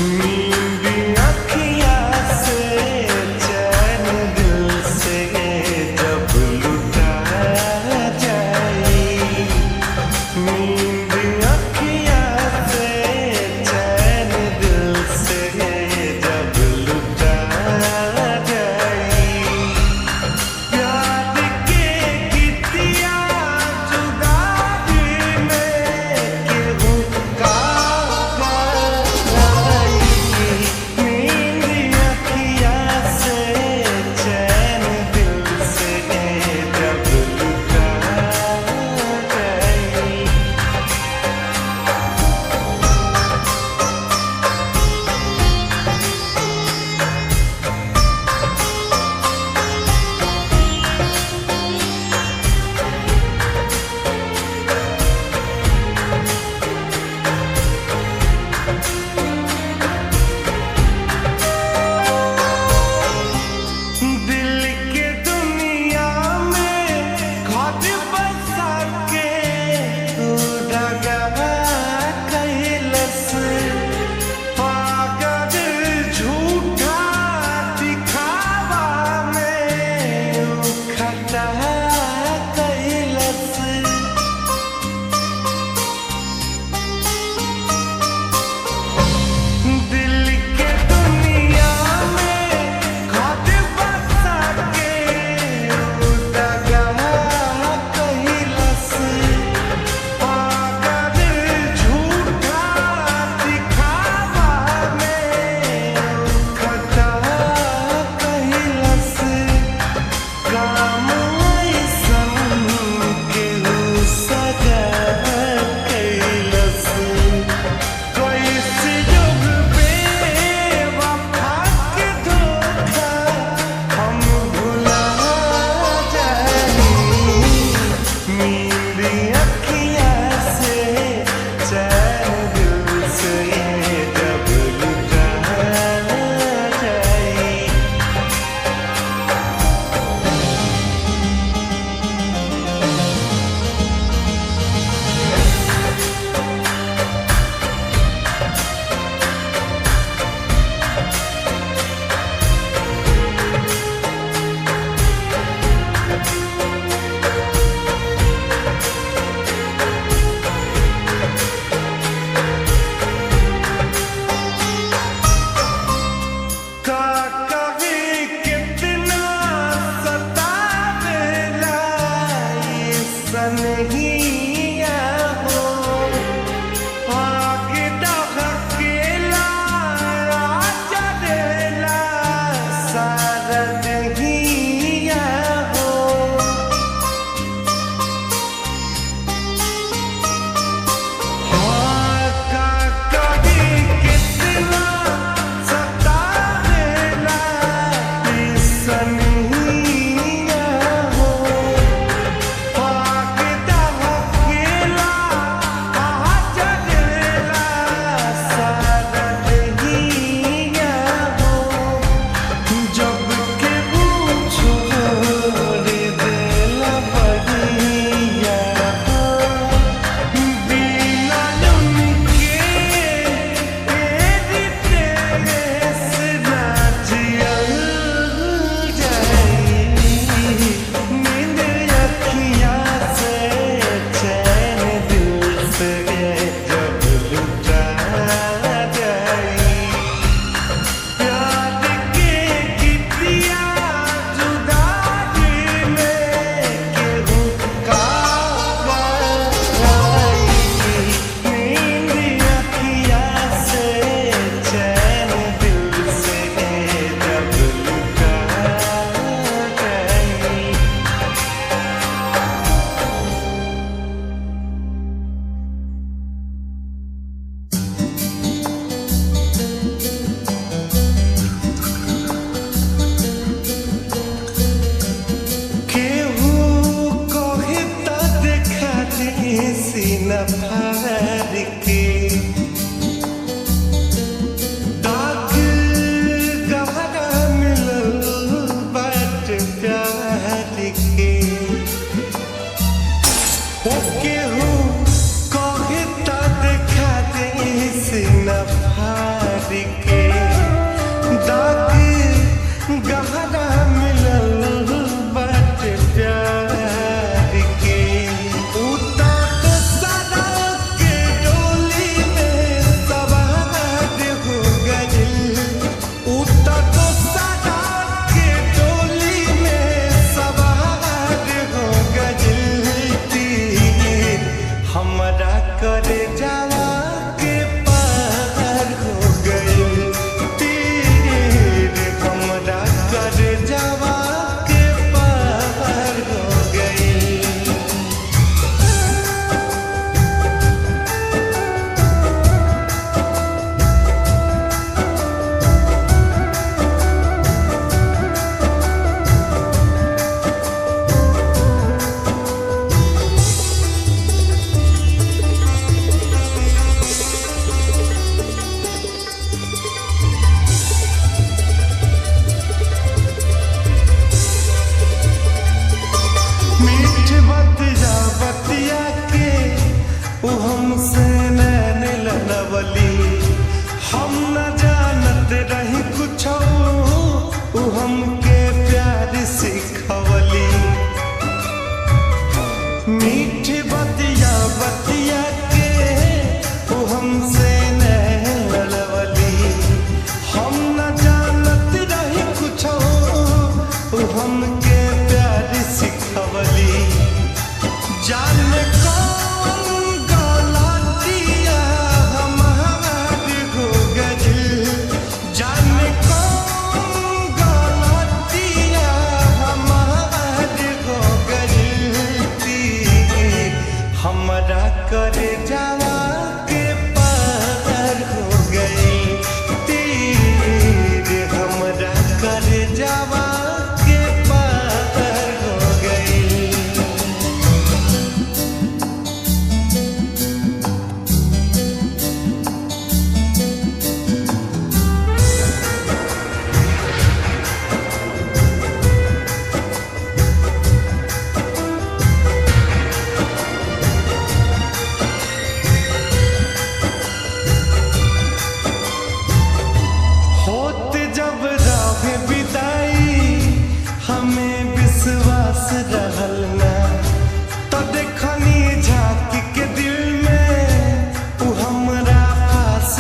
नींद अखियाँ से चैन दिल से जब लुटा जाए, नींद अखियाँ से चैन दिल से जब लुटा जाए, प्यार के गीतिया जुदाई में केहू का गाई।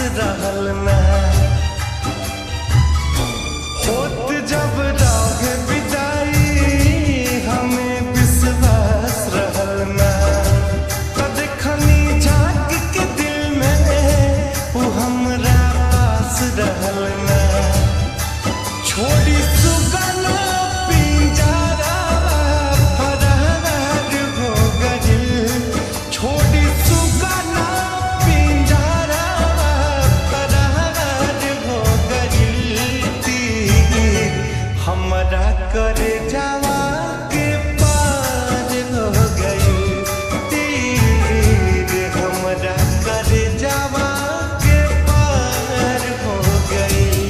रहल ना होत जब राग विदाई हमें विश्वास रहल ना कद खनी झांक के दिल में वो हमरा पास रहल ना छोड़ी सुगना पिंजरा फरार हो गइल छोड़ी सुगना पिंजरा फरार हो गइल तीर हमरा करे जावा के पार हो गइल तीर हमरा करे जावा के पार हो गइल।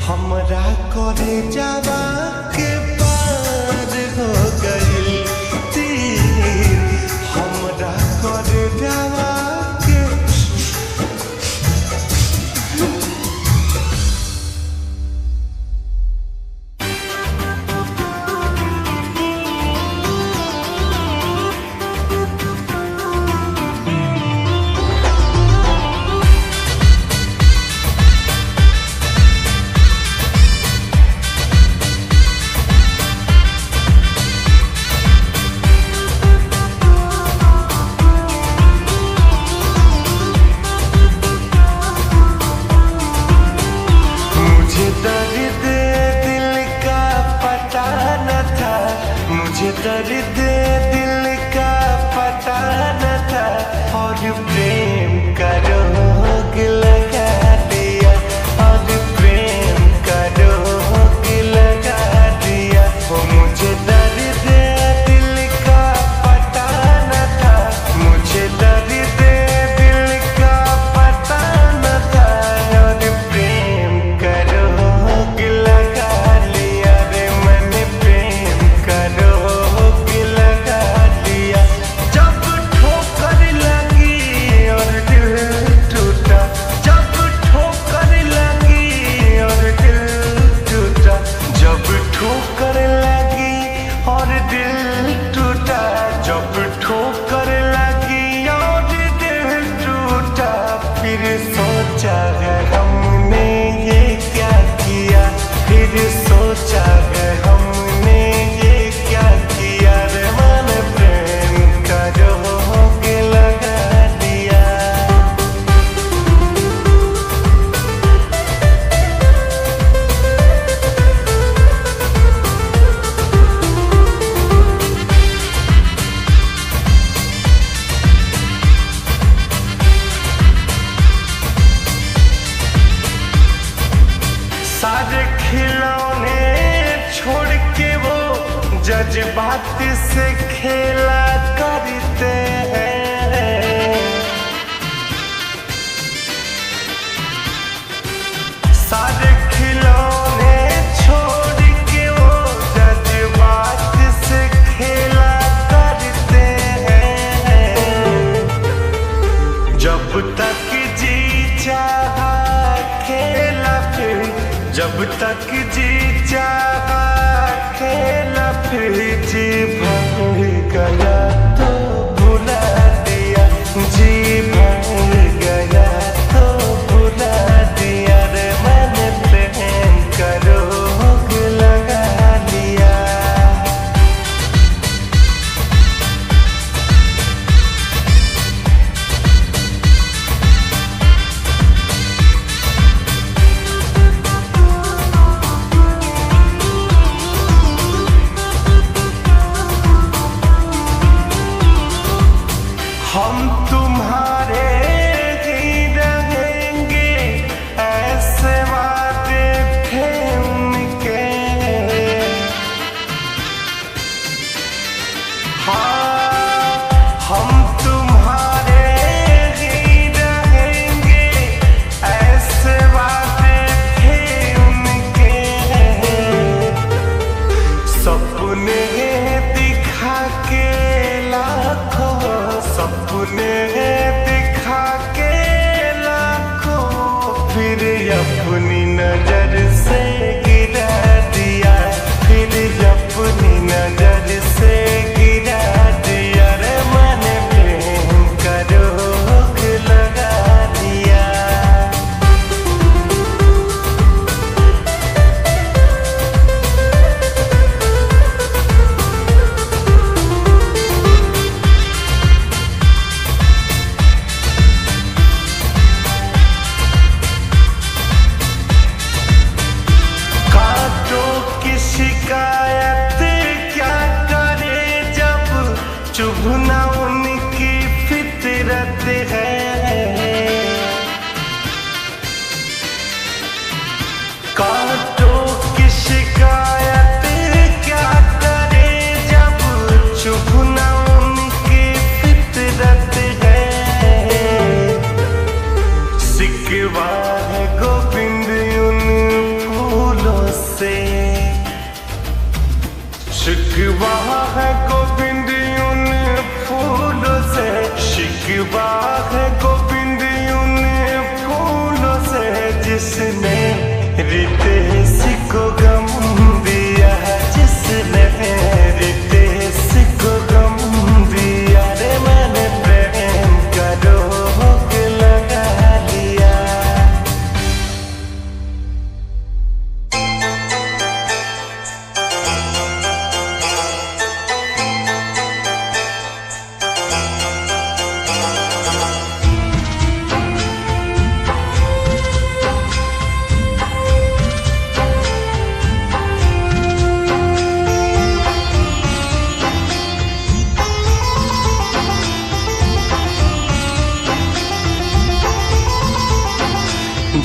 हमरा करे जावा के पार हो गइल तीर हमरा करे जावा के दर्द दिल का पता न था और प्रेम का रोग लगा दिया और प्रेम का रोग लगा दिया वो मुझे दर्द दिल का पता न था मुझे दर्द दिल का पता न था और प्रेम का रोग लगा लिया रे मैंने प्रेम का रोग लगा लिया जब ठोकर लगी और दिल टूटा जब ठोकर लगी और दिल टूटा जब ठोकर लगी और दिल टूटा जब ठोकर लगी और दिल टूटा फिर सोचा है हमने ये क्या किया फिर सोचा है हमने ये क्या किया रे मैंने प्रेम का रोग लगा दिया। सारे खिलौने छोड़ के वो जज्बात से खेला करते हैं सारे खिलौने छोड़ के वो जज्बात से खेला करते हैं जब तक जी चाहा खेला फिर जब तक जी चाहा खेला फिर जी भर गया तो भुला दिया जी भर गया है गोविंद उन फूलों से, शिकवा है गोविंद उन फूलों से, जिसने रितेश को गम दिया, जिसने रितेश को गम दिया। रे मैंने प्रेम का रोग लगा लिया।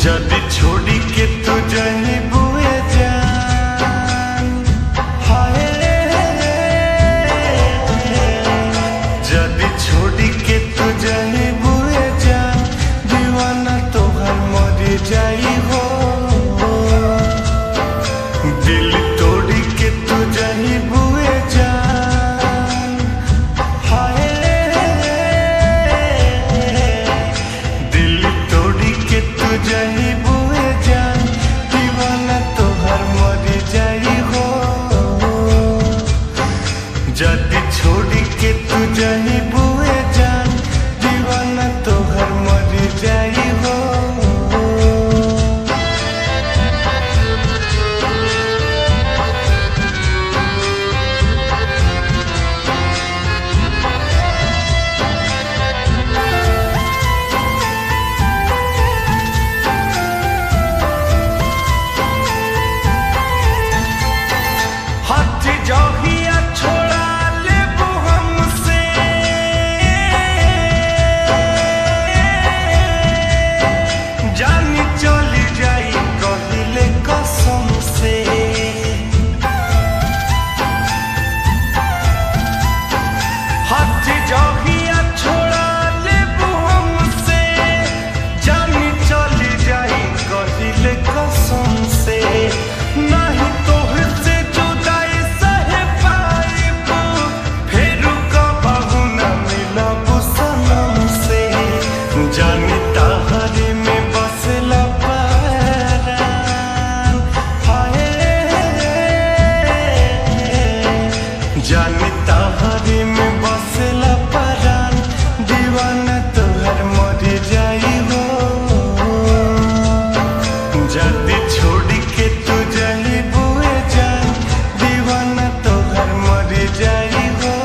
जदि छोड़ी के तू जही बुए जान, हाय जदि छोड़ी के तू जही बुए जान, दीवाना तोहर मर जाई हो। दिल तोड़ी के तू जही बुए जान, हाय दिल तोड़ी के तू जही बुए जान, दीवाना तोहर मर जाई हो। जदि छोड़ी के तू जही बुए जान, दीवाना तोहर मर जाई हो। हट जहिया छोड़ा लेबू हमसे, जानी चली जाई कहिले कसम से। हट जहिया छोड़ा लेबू हमसे, जानी चली जाई कहिले कसम से। नहीं तोहसे जुदाई सहे पाइब, फेरू कबहू न मिलब सनम से। जानी तहरी में बसला परान, हाय जानी तहरी में बसला परान, दीवाना तोहर मर जाई हो। जदि छोड़ी के तू जही बुए जान, दीवाना तोहर मर जाई हो।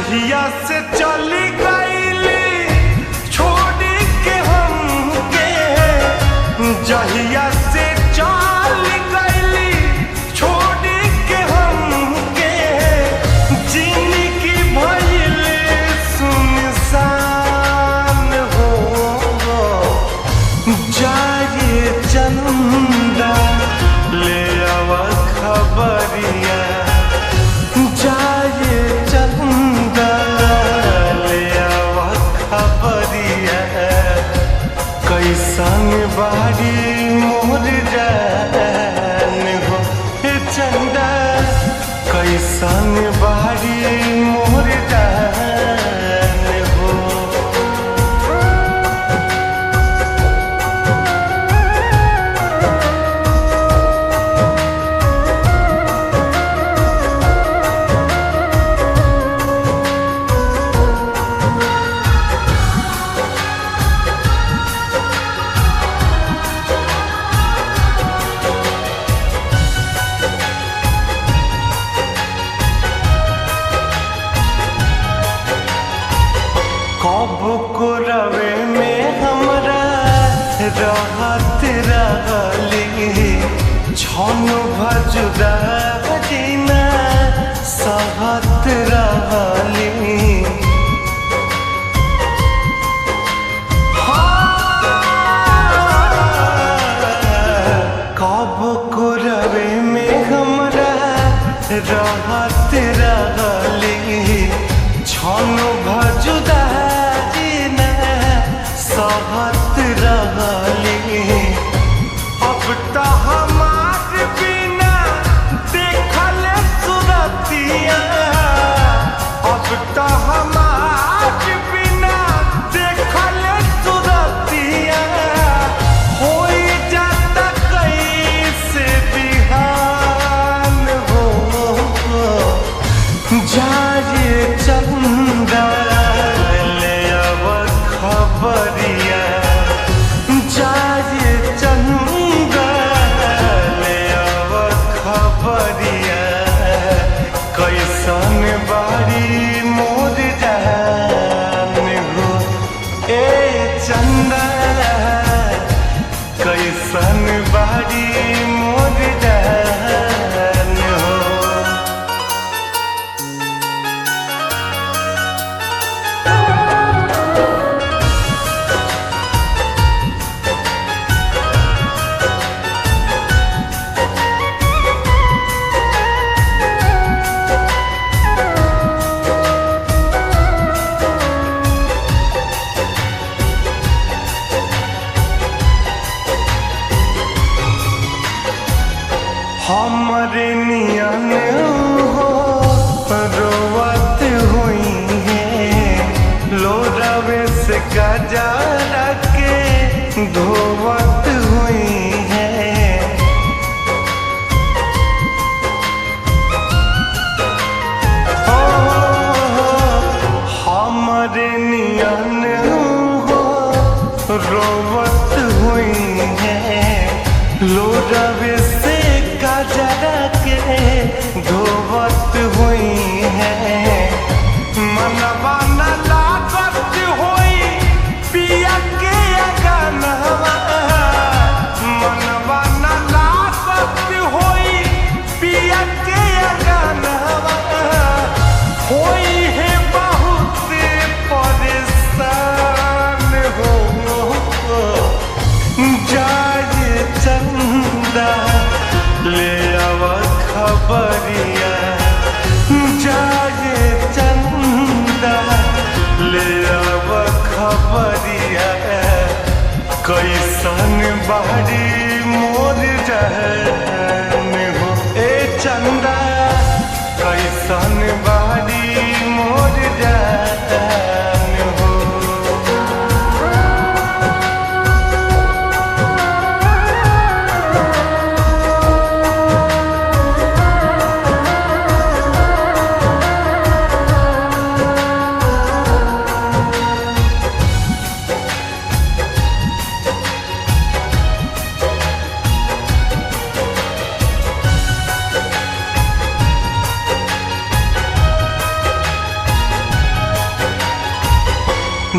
जहिया से चली गईली छोड़ के हमके, जहिया से चली गईली छोड़ के हमके, जिंदगी भइल सुनसान हो। जाए चंदा ले आवा खबरिया, जाए चंदा ले आवा खबरिया, कैसन बारी मोर जान हो। हे चंदा कैसन बारी मोर जान हो। कब को रवे में हमरा रहत रहली, छन भजुदा जीना सहत रहली। कब को रवे में हमरा रहत रहली, छन भजुदा सहत रहली। अब तो हमार बिना देखल सुरतिया, अब तो हमार बिना देखल सुरतिया, होई जाता कैसे बिहान हो। जाए चंदा ले आव खबरिया, जाए चंदा ले आव खबरिया, कैसन बारी मोर जान हो। ए चंदा कैसन बारी मोर जान हो। हमरे नियन हो रोवत हुई है, लोरावे से गजा के धोवत हुई है। हमरे नियन हो रोवत हुई है, लोरावे से जरा के धोवत हुई है। मनवा न लागत होई पिया के अगनवा, मनवा न लागत होई पिया के अगनवा, होई है बहुत परेशान हो। जाए चंदा ले आव खबरिया, जाए चंदा ले आव खबरिया, कैसन बारी मोर जान हो। ए चंदा कैसन बारी मोर जान हो।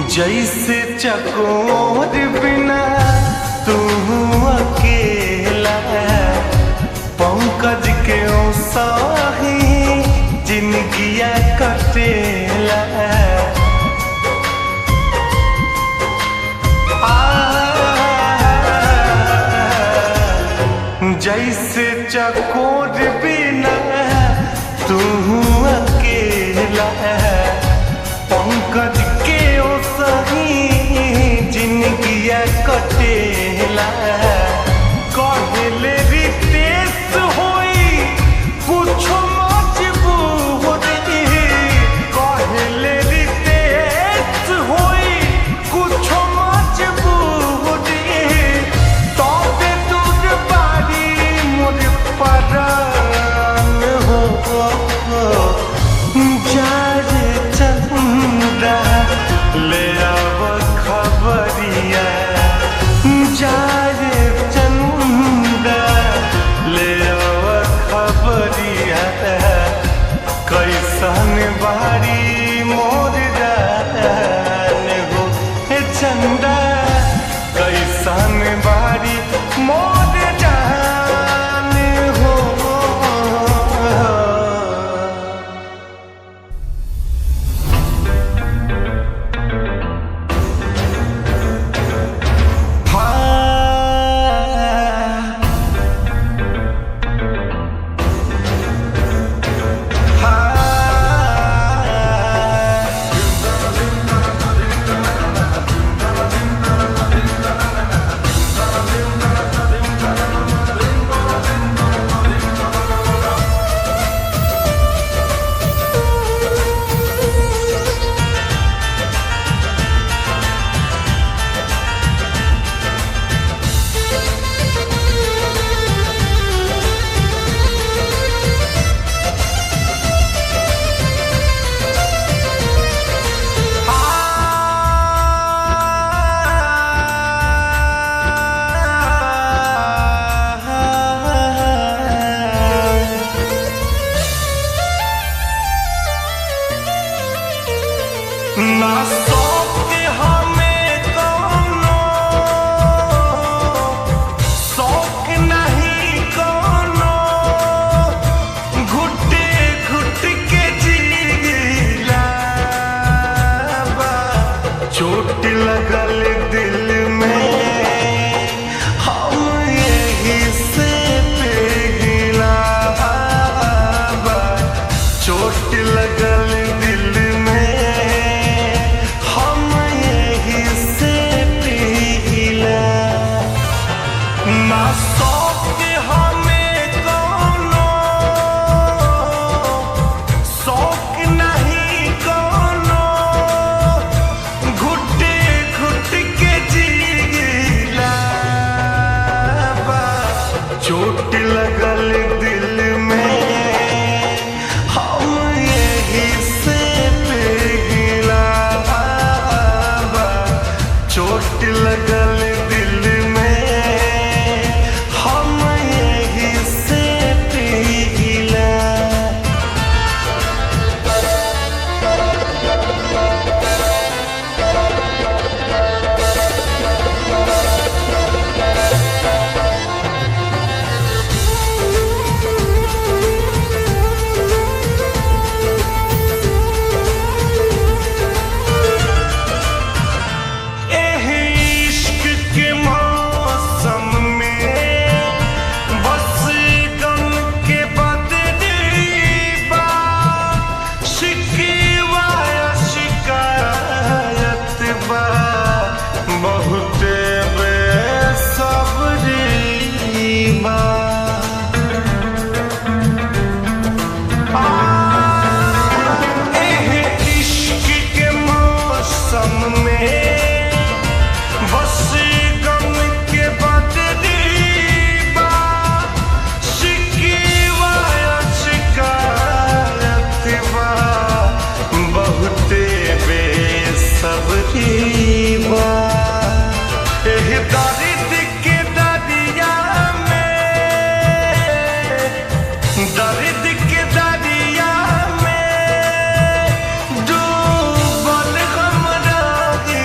जैसे चकोर बिना तू अकेला, पंकज के साही जिंदगिया कटेला। जैसे चकोर बिना तू अकेला, पंकज के सही जिंदगिया कटेला। कहले रितेश होई कुछ मजबूर, कहले रितेश होई कुछ मजबूर, तबे दूर बारी मोर परान हो। जारे चंदा ले आव खबरिया, जारे चंदा ले आव खबरिया, कैसन बारी मोर जान हो। हे चंदा कैसन बारी मोर जान हो। ना शौक हमें कोनो, शौक नहीं कोनो, घुट घुट के जीला बा। चोट लगल दिल में हम यही से पिघला बा। चोट लगल दिल में ना शौक हमें कोनो, शौक नहीं कोनो, घुट घुट के जीला बा। चोट लगल दिल में हम यही से पिघला बा। चोट लगल दिल में हम यही से पिघला। इश्क के मौसम में बस गम के बदली बा। शिकवा शिकायत बा, बहुत बेसब्री बा। इश्क के मौसम में बस गम के बदली बा। शिकवा शिकायत बा, बहुत बेसब्री बा। एह दर्द के दरिया में, दर्द के दरिया में डूबल हम रहे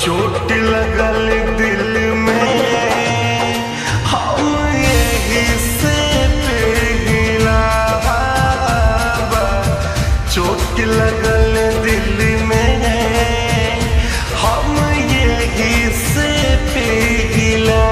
चोट लगल दिल में हम यही से पिघला बा। चोट लगल दिल में हम यही से पिघला।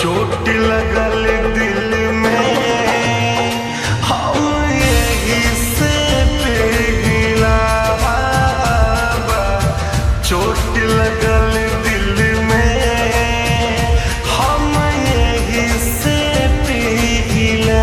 चोट लगल दिल में हम यही से पिघला बा। चोट लगल दिल में हम यही से पिघला।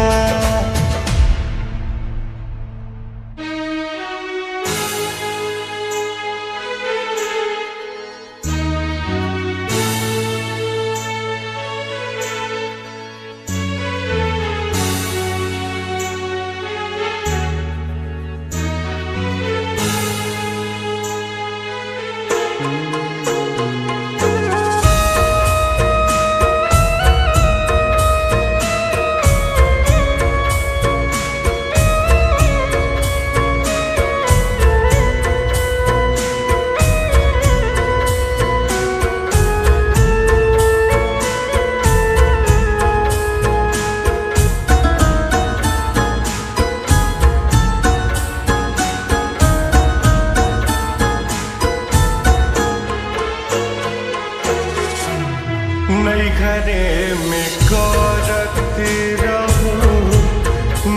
नई घरे में करती रहूं,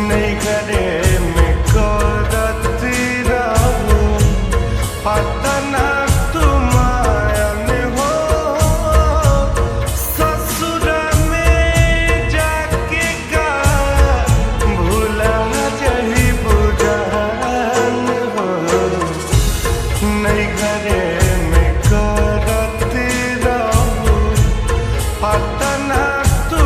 नई घरे में करती रहूं, पतना तुमायन हो ससुर में जाके का भूला जही बुझान हो। नई घरे में करती रहूं, पतना तू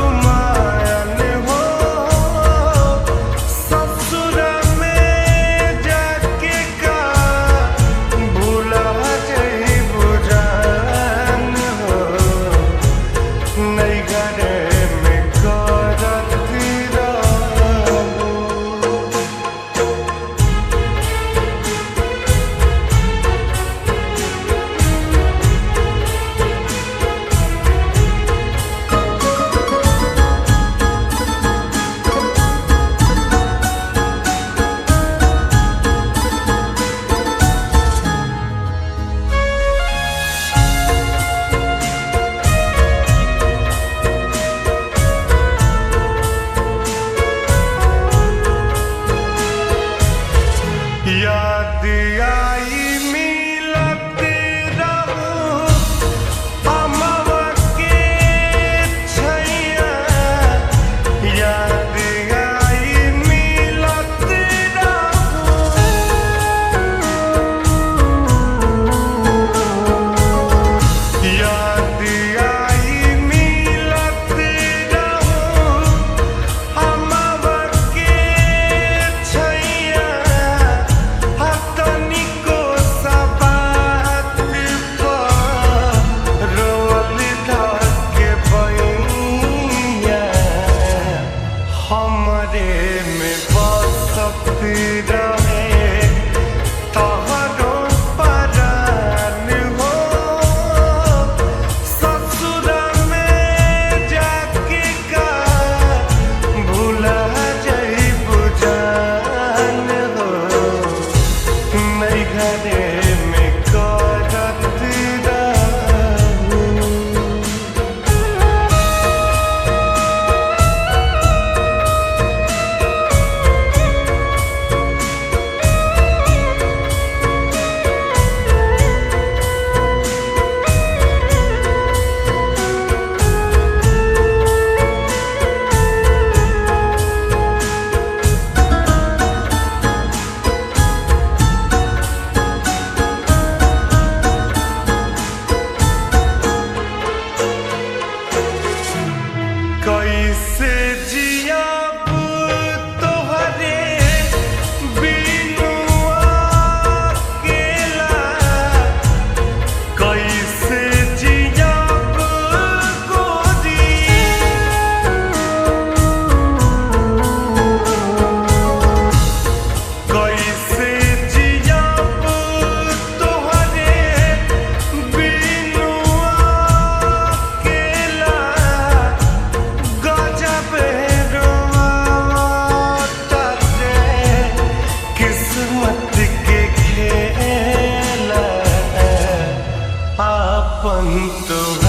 अंत